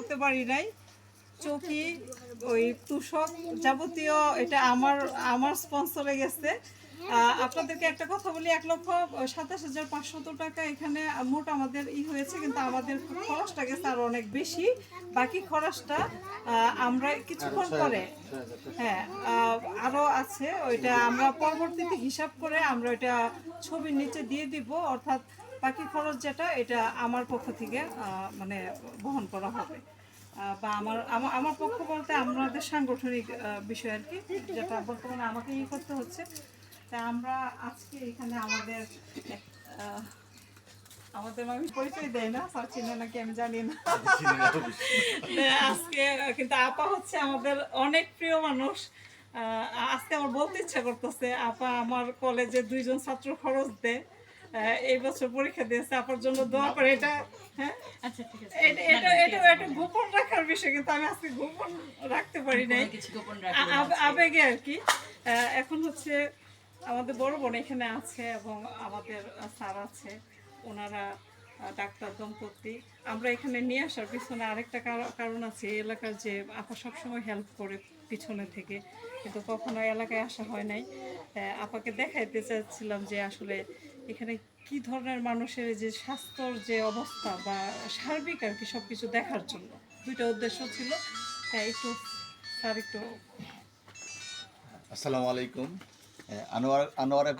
করতে পারি নাই। চৌকি, ওই তুষক, যাবতীয় এটা আমার স্পন্সরে গেছে। আপনাদেরকে একটা কথা বলি, ১,২৭,৫০০ টাকা এখানে মোট আমাদের হয়েছে, কিন্তু আমাদের খরচটা গেছে আরো অনেক বেশি। বাকি খরচটা আমরা কিছুক্ষণ পরে, হ্যাঁ, আরো আছে, ওইটা আমরা পরবর্তীতে হিসাব করে আমরা ওইটা ছবির নিচে দিয়ে দিব। অর্থাৎ বাকি খরচ যেটা, এটা আমার পক্ষ থেকে মানে বহন করা হবে। বা আমার আমার আমার পক্ষ বলতে আমাদের সাংগঠনিক বিষয় আর কি, যেটা বর্তমানে আমাকে করতে হচ্ছে। তা আমরা আজকে এখানে আমাদের আমি পরিচয় দেয় না, স্যার চিনে নাকি আমি জানি না। আজকে কিন্তু আপা হচ্ছে আমাদের অনেক প্রিয় মানুষ। আজকে আমার বলতে ইচ্ছা করতেছে, আপা আমার কলেজে 2জন ছাত্র খরচ দেয়, এই বছর পরীক্ষা দিয়েছে, আপার জন্য দোয়া করে। এটা হ্যাঁ, আচ্ছা ঠিক আছে, এটা গোপন রাখার বিষয়, কিন্তু আমি আজকে গোপন রাখতে পারি নাই, আবেগে আর কি। এখন হচ্ছে আমাদের বড় বোন এখানে আছে এবং আমাদের স্যার আছে, ওনারা ডাক্তার দম্পতি। আমরা এখানে নিয়ে আসার পিছনে আরেকটা কারণ আছে, এই এলাকার যে আপা সবসময় হেল্প করে পিছনে থেকে, কিন্তু কখনো এলাকায় আসা হয় নাই। আপাকে দেখাইতে চাচ্ছিলাম যে আসলে এখানে কি ধরনের মানুষের যে স্বাস্থ্যর যে অবস্থা বা সার্বিক আর কি সব কিছু দেখার জন্য দুইটা উদ্দেশ্য ছিল। একটু স্যার একটু। আসসালামু আলাইকুম। আনোয়ারা